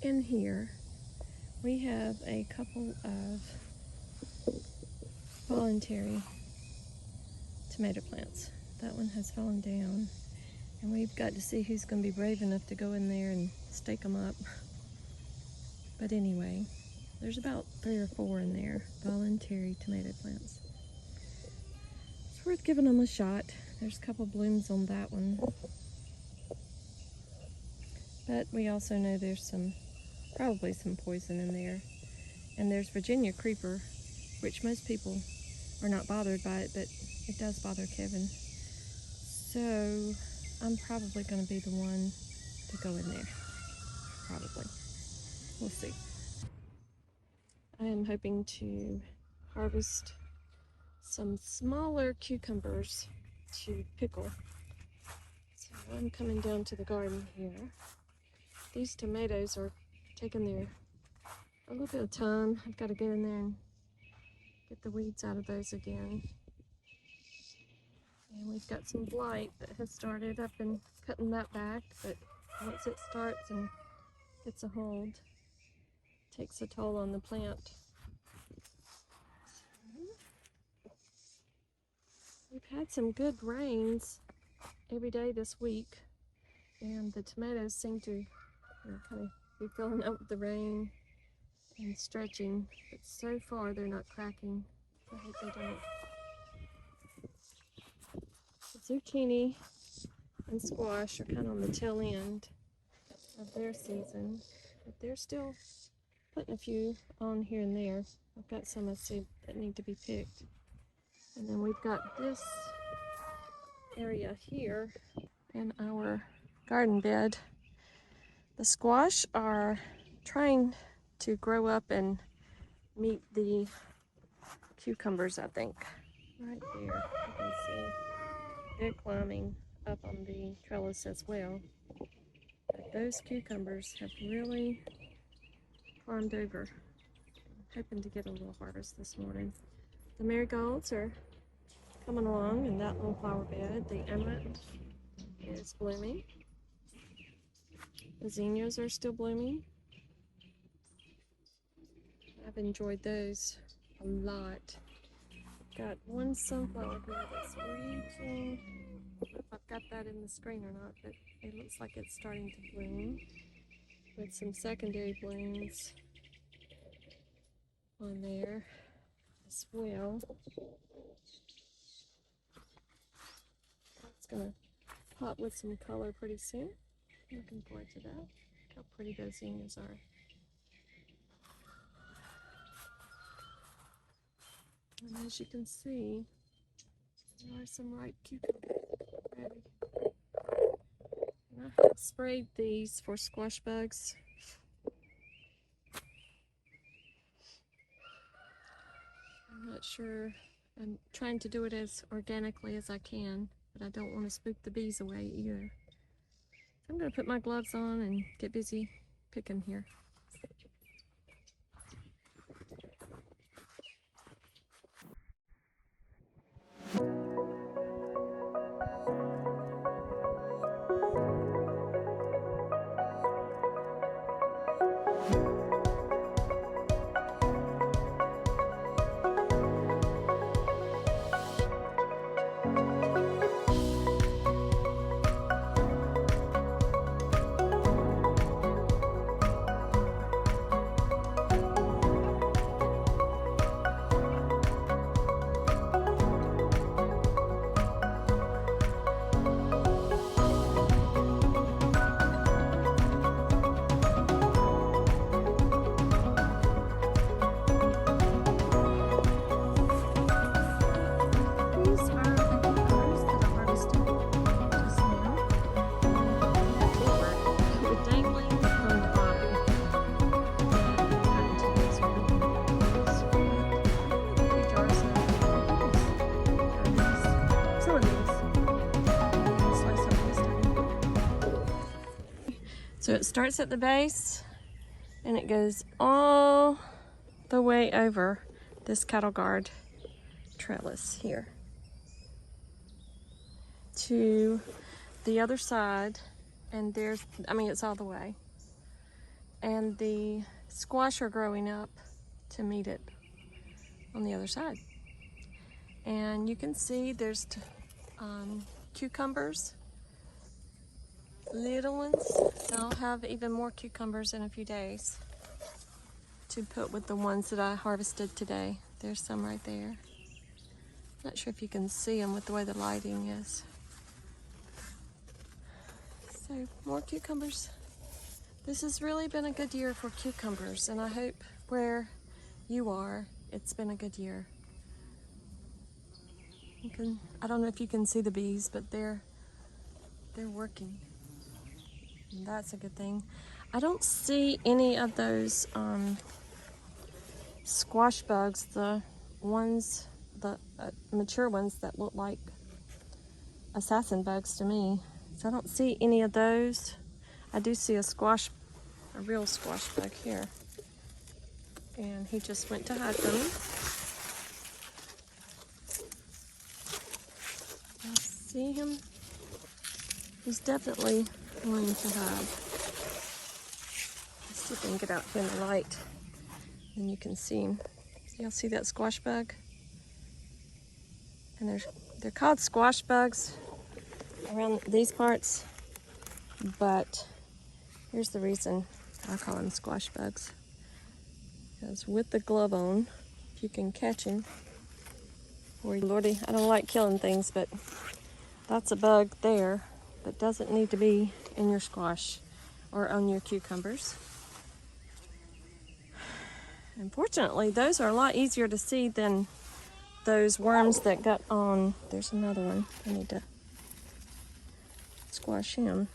in here we have a couple of voluntary tomato plants. That one has fallen down, and we've got to see who's going to be brave enough to go in there and stake them up. But anyway, there's about 3 or 4 in there, voluntary tomato plants. It's worth giving them a shot. There's a couple blooms on that one. But we also know there's probably some poison in there. And there's Virginia creeper, which most people are not bothered by it, but it does bother Kevin. So I'm probably going to be the one to go in there. Probably. We'll see. I am hoping to harvest some smaller cucumbers to pickle. So I'm coming down to the garden here. These tomatoes are taking a little bit of time. I've got to get in there and get the weeds out of those again. And we've got some blight that has started. I've been cutting that back, but once it starts and gets a hold, it takes a toll on the plant. We've had some good rains every day this week, and the tomatoes seem to kind of be filling up with the rain and stretching, but so far they're not cracking. I hope they don't. The zucchini and squash are kind of on the tail end of their season, but they're still putting a few on here and there. I've got some I see that need to be picked. And then we've got this area here in our garden bed. The squash are trying to grow up and meet the cucumbers, I think. Right there, you can see they're climbing up on the trellis as well. But those cucumbers have really climbed over. I'm hoping to get a little harvest this morning. The marigolds are coming along in that little flower bed. The amaranth is blooming. The zinnias are still blooming. I've enjoyed those a lot. Got one sunflower here that's reaching. I don't know if I've got that in the screen or not, but it looks like it's starting to bloom with some secondary blooms on there as well. It's gonna pop with some color pretty soon. Looking forward to that. Look how pretty those zinnias are. And as you can see, there are some ripe cucumbers ready. And I have sprayed these for squash bugs. I'm not sure. I'm trying to do it as organically as I can, but I don't want to spook the bees away either. So I'm going to put my gloves on and get busy picking here. So it starts at the base and it goes all the way over this cattle guard trellis here to the other side, and it's all the way. and the squash are growing up to meet it on the other side. And you can see there's cucumbers, little ones. I'll have even more cucumbers in a few days to put with the ones that I harvested today. There's some right there. Not sure if you can see them with the way the lighting is. So more cucumbers. This has really been a good year for cucumbers, and I hope where you are, it's been a good year. I don't know if you can see the bees, but they're working. And that's a good thing. I don't see any of those squash bugs, the mature ones that look like assassin bugs to me. So I don't see any of those. I do see a real squash bug here. And he just went to hide from me. I see him. He's definitely wanting to hide. Let's see if I can get out here in the light. And you can see him. Y'all see that squash bug? And they're called squash bugs around these parts, but here's the reason I call them squash bugs. Because with the glove on, if you can catch him, Lordy, I don't like killing things, but that's a bug there that doesn't need to be in your squash or on your cucumbers. Unfortunately, those are a lot easier to see than those worms that got on. There's another one. I need to squash him.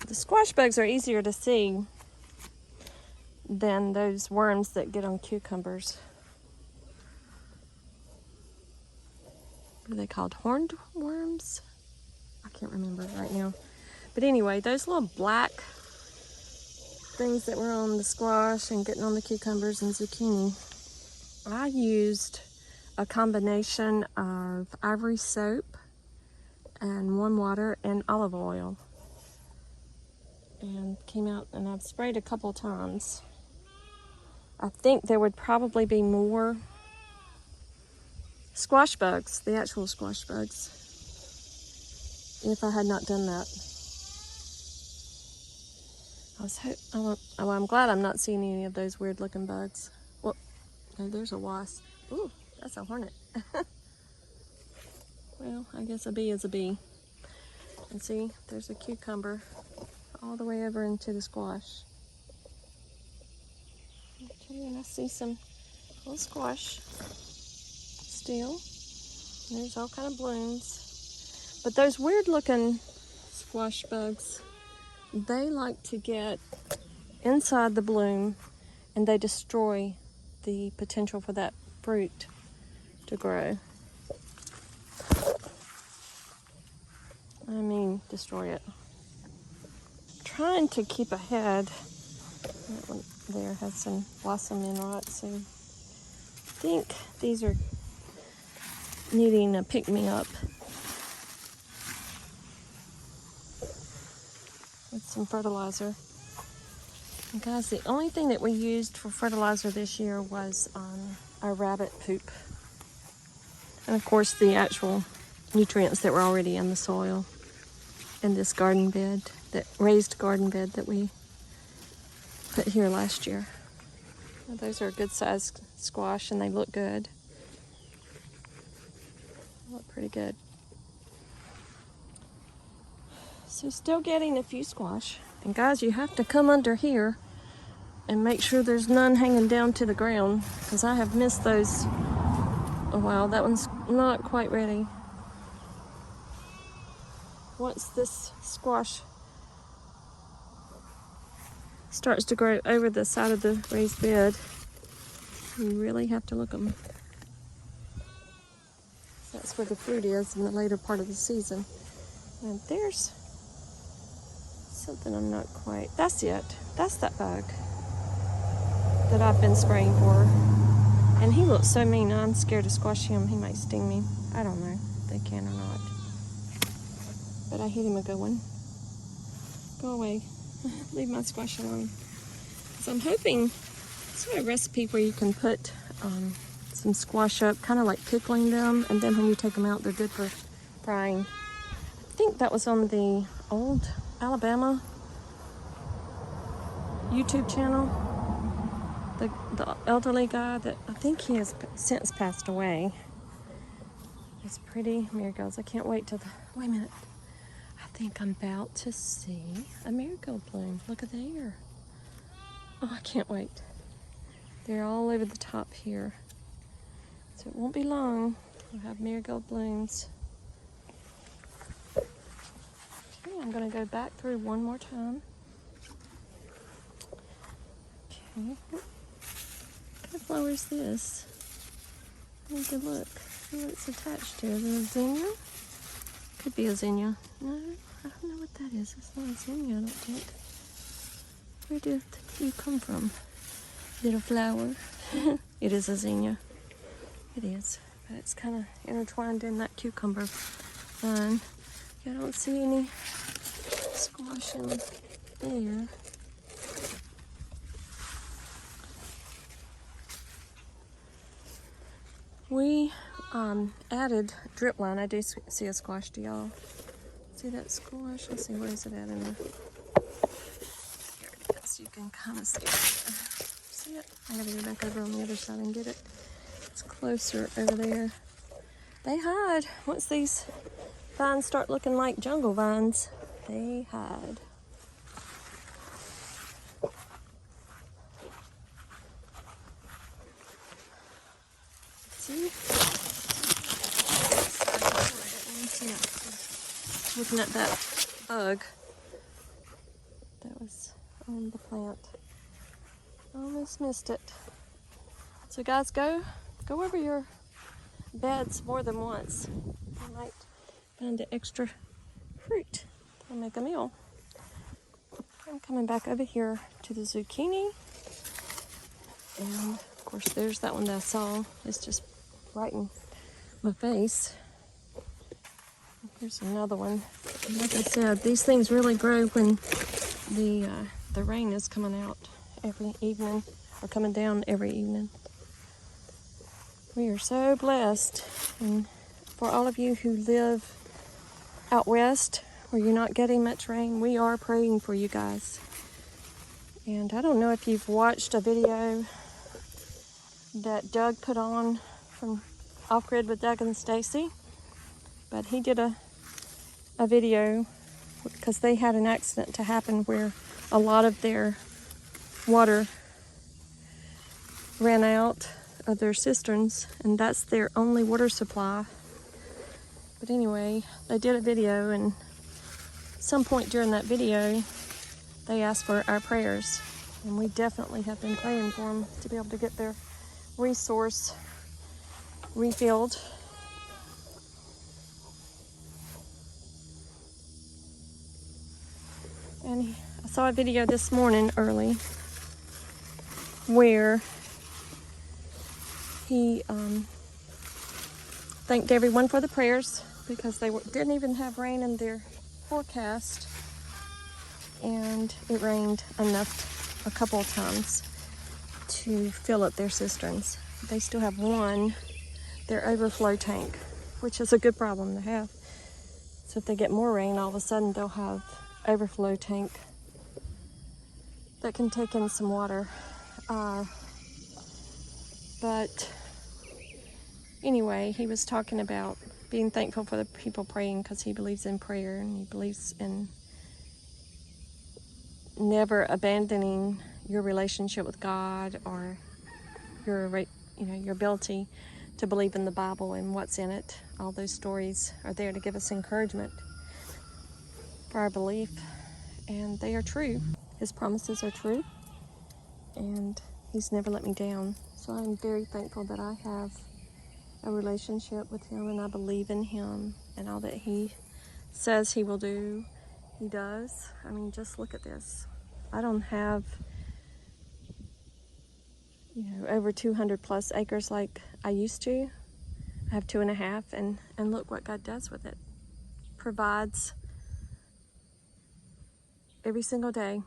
The squash bugs are easier to see than those worms that get on cucumbers. What are they called? Horned worms? I can't remember right now. But anyway, those little black things that were on the squash and getting on the cucumbers and zucchini, I used a combination of ivory soap and warm water and olive oil. And came out, and I've sprayed a couple times. I think there would probably be more squash bugs, the actual squash bugs, if I had not done that. I'm glad I'm not seeing any of those weird looking bugs. Well, no, there's a wasp. Ooh, that's a hornet. Well, I guess a bee is a bee. And see, there's a cucumber all the way over into the squash. Okay, and I see some little squash still. And there's all kind of blooms. But those weird looking squash bugs, they like to get inside the bloom and they destroy the potential for that fruit to grow. I mean, destroy it. Trying to keep ahead. That one there has some blossom in rot, so I think these are needing a pick-me-up with some fertilizer. And guys, the only thing that we used for fertilizer this year was our rabbit poop. And of course the actual nutrients that were already in the soil in this garden bed, that raised garden bed that we put here last year. Well, those are a good sized squash and they look good. They look pretty good. So still getting a few squash. And guys, you have to come under here and make sure there's none hanging down to the ground, because I have missed those a while. That one's not quite ready. Once this squash starts to grow over the side of the raised bed, you really have to look them. That's where the fruit is in the later part of the season. And there's something I'm not quite, that's it. That's that bug that I've been spraying for. And he looks so mean. I'm scared to squash him. He might sting me. I don't know if they can or not. But I hit him a good one. Go away. Leave my squash alone. So I'm hoping, it's a recipe where you can put some squash up, kind of like pickling them, and then when you take them out, they're good for frying. I think that was on the old Alabama YouTube channel. The elderly guy that I think he has since passed away. It's pretty marigolds. I can't wait till wait a minute. I think I'm about to see a marigold bloom. Look at there. Oh, I can't wait. They're all over the top here. So it won't be long. We'll have marigold blooms. Okay, I'm going to go back through one more time. Okay. What kind of flower is this? I need to look. See what it's attached to. Is it a zinnia? Could be a zinnia. No, I don't know what that is. It's not a zinnia, I don't think. Where did you come from? Little flower. It is a zinnia. It is. But it's kind of intertwined in that cucumber vine. I don't see any squash in there. We added drip line. I do see a squash. Do y'all see that squash? Let's see, where is it at in there? Here it is. You can kind of see it there. See it? I gotta go back over on the other side and get it. It's closer over there. They hide. Once these vines start looking like jungle vines, they hide. See? Looking at that bug that was on the plant. Almost missed it. So guys, go over your beds more than once. You might find an extra fruit to make a meal. I'm coming back over here to the zucchini. And of course there's that one that I saw. It's just right in my face. Here's another one. And like I said, these things really grow when the rain is coming out every evening, or coming down every evening. We are so blessed. And for all of you who live out west where you're not getting much rain, we are praying for you guys. And I don't know if you've watched a video that Doug put on from Off Grid with Doug and Stacy, but he did a video because they had an accident to happen where a lot of their water ran out of their cisterns, and that's their only water supply. But anyway, they did a video, and at some point during that video they asked for our prayers, and we definitely have been praying for them to be able to get their resource refilled. And I saw a video this morning early where he thanked everyone for the prayers because they didn't even have rain in their forecast, and it rained enough a couple of times to fill up their cisterns. They still have their overflow tank, which is a good problem to have. So if they get more rain, all of a sudden they'll have overflow tank that can take in some water. But anyway, he was talking about being thankful for the people praying because he believes in prayer, and he believes in never abandoning your relationship with God, or your ability to believe in the Bible and what's in it. All those stories are there to give us encouragement for our belief, and they are true. His promises are true, and he's never let me down. So I'm very thankful that I have a relationship with him, and I believe in him, and all that he says he will do, he does. I mean, just look at this. I don't have over 200 plus acres like I used to. I have 2.5, and look what God does with it. Provides every single day.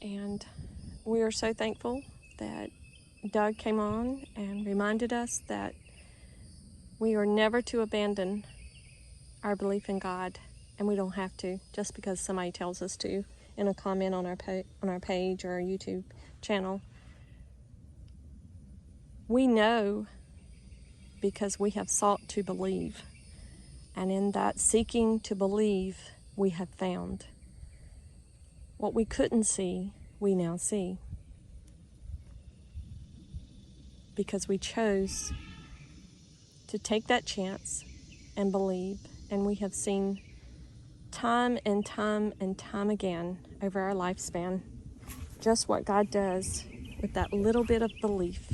And we are so thankful that Doug came on and reminded us that we are never to abandon our belief in God, and we don't have to just because somebody tells us to in a comment on our page or our YouTube channel. We know because we have sought to believe, and in that seeking to believe, we have found. What we couldn't see, we now see, because we chose to take that chance and believe. And we have seen time and time and time again over our lifespan just what God does with that little bit of belief,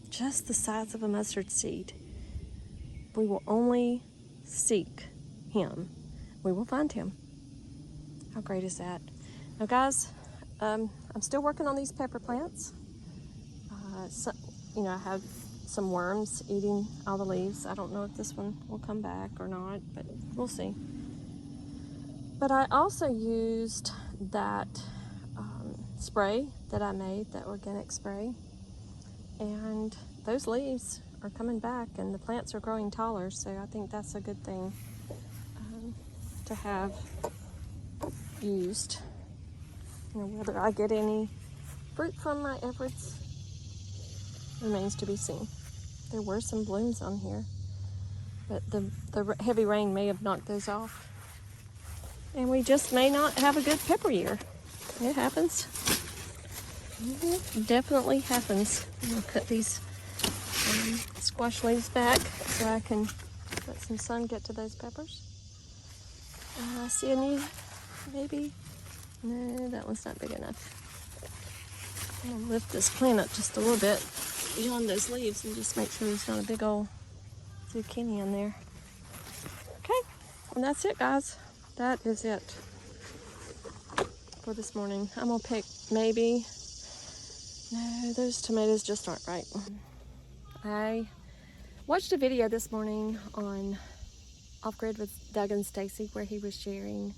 just the size of a mustard seed. We will only seek Him, we will find Him. How great is that? Now guys, I'm still working on these pepper plants. I have some worms eating all the leaves. I don't know if this one will come back or not, but we'll see. But I also used that spray that I made, that organic spray, and those leaves are coming back and the plants are growing taller, so I think that's a good thing to have used. Whether I get any fruit from my efforts remains to be seen. There were some blooms on here, but the heavy rain may have knocked those off. And we just may not have a good pepper year. It happens. It definitely happens. I'm going to cut these squash leaves back so I can let some sun get to those peppers. See a new, maybe? No, that one's not big enough. I'm going to lift this plant up just a little bit beyond those leaves and just make sure there's not a big old zucchini in there. Okay, and that's it, guys. That is it for this morning. I'm gonna pick maybe, no, those tomatoes just aren't right. I watched a video this morning on Off Grid with Doug and Stacy where he was sharing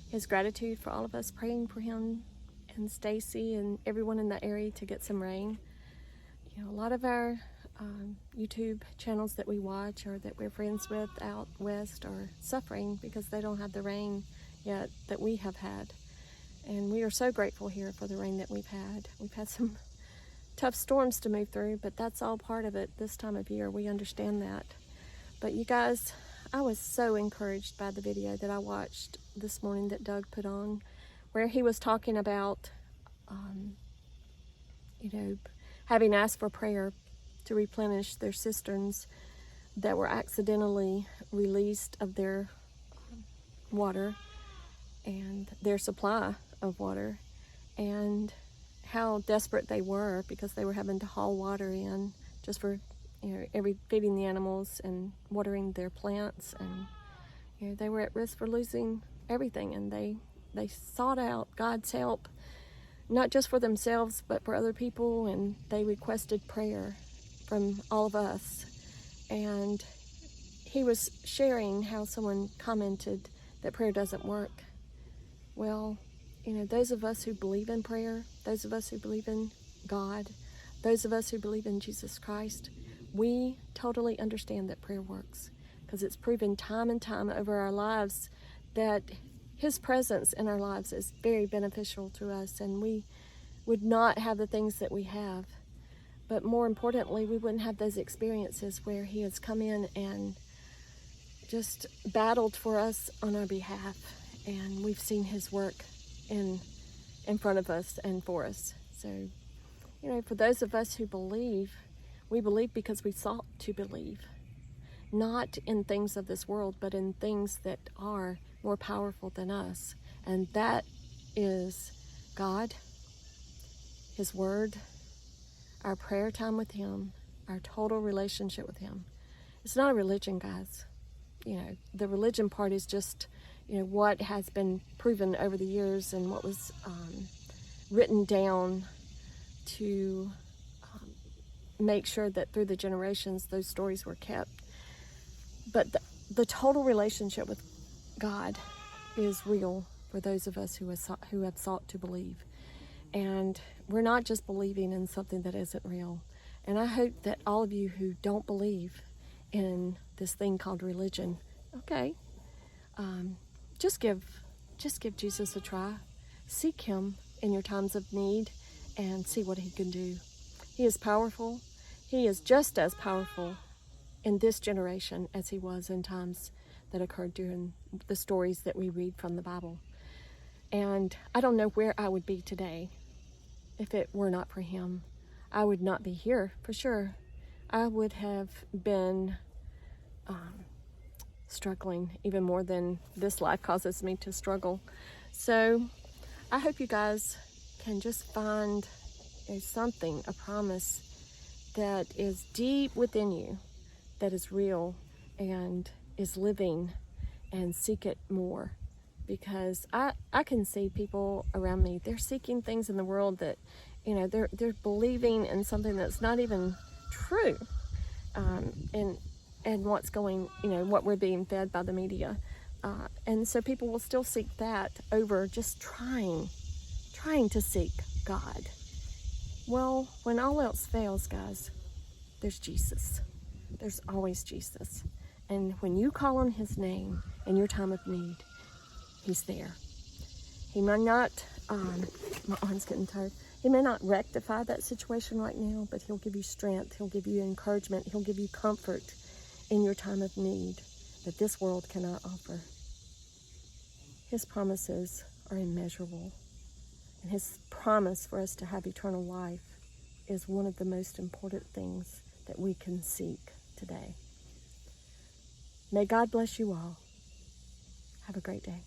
his gratitude for all of us praying for him and Stacy and everyone in the area to get some rain. A lot of our YouTube channels that we watch or that we're friends with out west are suffering because they don't have the rain yet that we have had. And we are so grateful here for the rain that we've had. We've had some tough storms to move through, but that's all part of it this time of year. We understand that. But you guys, I was so encouraged by the video that I watched this morning that Doug put on, where he was talking about, having asked for prayer to replenish their cisterns that were accidentally released of their water and their supply of water, and how desperate they were because they were having to haul water in just for feeding the animals and watering their plants, and they were at risk for losing everything, and they sought out God's help, not just for themselves but for other people, and they requested prayer from all of us. And he was sharing how someone commented that prayer doesn't work. Well, those of us who believe in prayer, those of us who believe in God, those of us who believe in Jesus Christ, we totally understand that prayer works, because it's proven time and time over our lives that His presence in our lives is very beneficial to us, and we would not have the things that we have. But more importantly, we wouldn't have those experiences where He has come in and just battled for us on our behalf, and we've seen His work in front of us and for us. So, for those of us who believe, we believe because we sought to believe, not in things of this world, but in things that are more powerful than us, and that is God, His Word, our prayer time with Him, our total relationship with Him. It's not a religion, guys. The religion part is just, what has been proven over the years and what was written down to make sure that through the generations those stories were kept. But the total relationship with God is real for those of us who have sought to believe. And we're not just believing in something that isn't real. And I hope that all of you who don't believe in this thing called religion, okay, just give Jesus a try. Seek him in your times of need and see what he can do. He is powerful. He is just as powerful in this generation as he was in times that occurred during the stories that we read from the Bible. And I don't know where I would be today if it were not for him. I would not be here for sure. I would have been struggling even more than this life causes me to struggle. So I hope you guys can just find something, a promise that is deep within you, that is real and is living, and seek it more. Because I can see people around me, they're seeking things in the world that, they're believing in something that's not even true. And what's going, what we're being fed by the media. And so people will still seek that over just trying to seek God. Well, when all else fails, guys, there's Jesus. There's always Jesus. And when you call on his name in your time of need, he's there. He may not, my arm's getting tired. He may not rectify that situation right now, but he'll give you strength. He'll give you encouragement. He'll give you comfort in your time of need that this world cannot offer. His promises are immeasurable. And his promise for us to have eternal life is one of the most important things that we can seek today. May God bless you all. Have a great day.